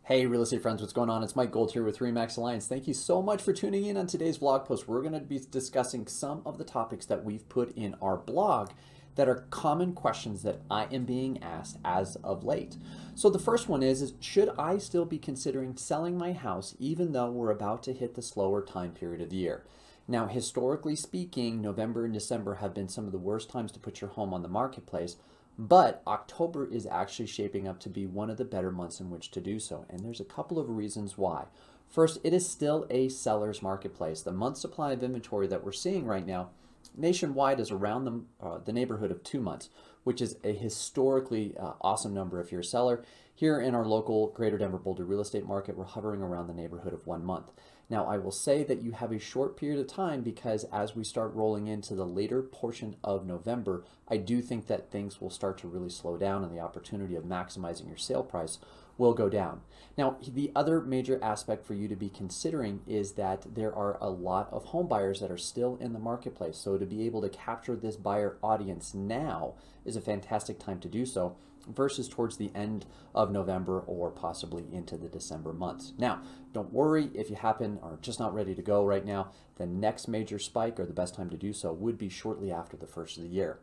Hey, real estate friends, what's going on? It's Mike Gold here with Remax Alliance. Thank you so much for tuning in on today's vlog post. We're going to be discussing some of the topics that we've put in our blog that are common questions that I am being asked as of late. So the first one is should I still be considering selling my house even though we're about to hit the slower time period of the year? Now, historically speaking, November and December have been some of the worst times to put your home on the marketplace. But October is actually shaping up to be one of the better months in which to do so. And there's a couple of reasons why. First, it is still a seller's marketplace. The month supply of inventory that we're seeing right now nationwide is around the neighborhood of 2 months, which is a historically awesome number if you're a seller. Here in our local Greater Denver Boulder real estate market, we're hovering around the neighborhood of 1 month. Now, I will say that you have a short period of time because as we start rolling into the later portion of November, I do think that things will start to really slow down and the opportunity of maximizing your sale price will go down. Now, the other major aspect for you to be considering is that there are a lot of home buyers that are still in the marketplace. So to be able to capture this buyer audience now is a fantastic time to do so versus towards the end of November or possibly into the December months. Now, don't worry if you are just not ready to go right now. The next major spike or the best time to do so would be shortly after the first of the year.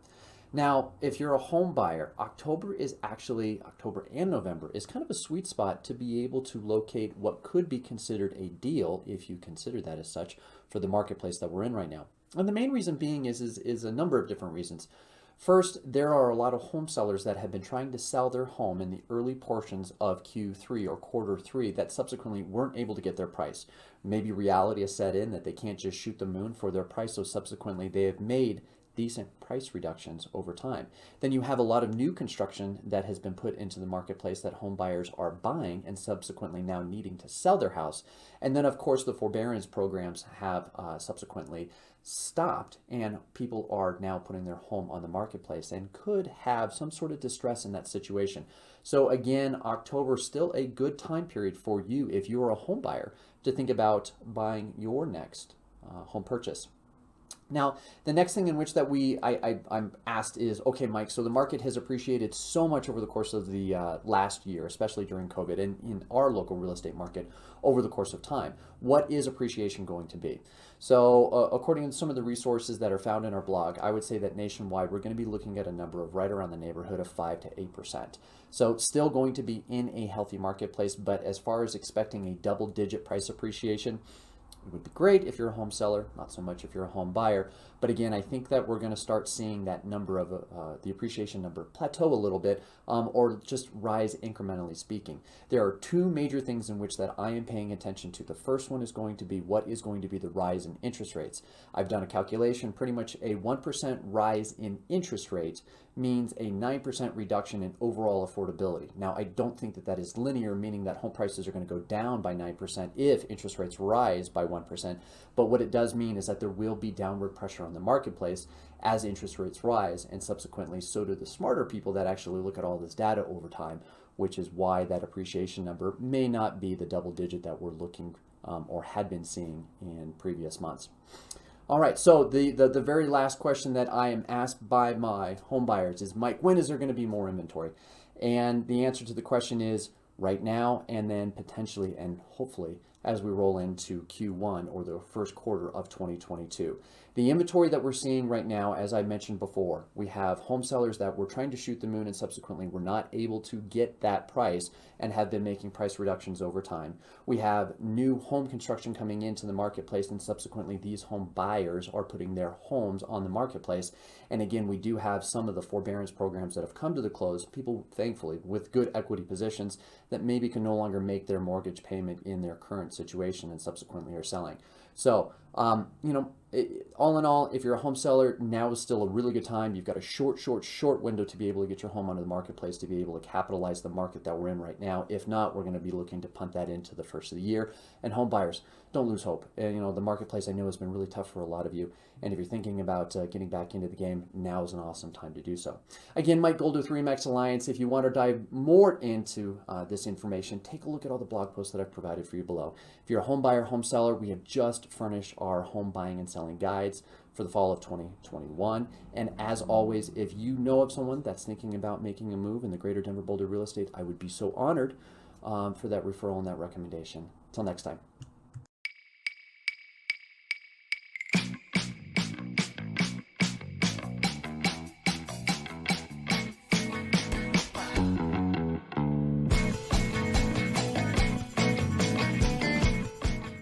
Now, if you're a home buyer, October and November is kind of a sweet spot to be able to locate what could be considered a deal, if you consider that as such, for the marketplace that we're in right now. And the main reason being is a number of different reasons. First, there are a lot of home sellers that have been trying to sell their home in the early portions of Q3 or quarter three that subsequently weren't able to get their price. Maybe reality has set in that they can't just shoot the moon for their price, so subsequently they have made decent price reductions over time. Then you have a lot of new construction that has been put into the marketplace that home buyers are buying and subsequently now needing to sell their house. And then, of course, the forbearance programs have subsequently stopped and people are now putting their home on the marketplace and could have some sort of distress in that situation. So again, October is still a good time period for you if you're a home buyer to think about buying your next home purchase. Now, the next thing in which that I'm asked is, okay, Mike, so the market has appreciated so much over the course of the last year, especially during COVID and in our local real estate market over the course of time. What is appreciation going to be? So according to some of the resources that are found in our blog, I would say that nationwide, we're going to be looking at a number of right around the neighborhood of 5 to 8%. So still going to be in a healthy marketplace, but as far as expecting a double-digit price appreciation, it would be great if you're a home seller, not so much if you're a home buyer. But again, I think that we're going to start seeing that number of the appreciation number plateau a little bit or just rise incrementally speaking. There are two major things in which that I am paying attention to. The first one is going to be what is going to be the rise in interest rates. I've done a calculation, pretty much a 1% rise in interest rates means a 9% reduction in overall affordability. Now, I don't think that that is linear, meaning that home prices are going to go down by 9% if interest rates rise by 1%. But what it does mean is that there will be downward pressure on the marketplace as interest rates rise, and subsequently so do the smarter people that actually look at all this data over time, which is why that appreciation number may not be the double digit that we're looking or had been seeing in previous months. All right, so the very last question that I am asked by my home buyers is, Mike, when is there going to be more inventory? And the answer to the question is right now, and then potentially and hopefully as we roll into Q1 or the first quarter of 2022. The inventory that we're seeing right now, as I mentioned before, we have home sellers that were trying to shoot the moon and subsequently were not able to get that price and have been making price reductions over time. We have new home construction coming into the marketplace and subsequently these home buyers are putting their homes on the marketplace. And again, we do have some of the forbearance programs that have come to the close, people thankfully with good equity positions that maybe can no longer make their mortgage payment in their current situation and subsequently are selling. So, all in all, if you're a home seller, now is still a really good time. You've got a short window to be able to get your home onto the marketplace to be able to capitalize the market that we're in right now. If not, we're going to be looking to punt that into the first of the year. And home buyers, don't lose hope. And, the marketplace I know has been really tough for a lot of you. And if you're thinking about getting back into the game, now is an awesome time to do so. Again, Mike Gold with Remax Alliance. If you want to dive more into this information, take a look at all the blog posts that I've provided for you below. If you're a home buyer, home seller, we have just furnished our home buying and selling guides for the fall of 2021. And as always, if you know of someone that's thinking about making a move in the Greater Denver Boulder real estate, I would be so honored for that referral and that recommendation. Till next time.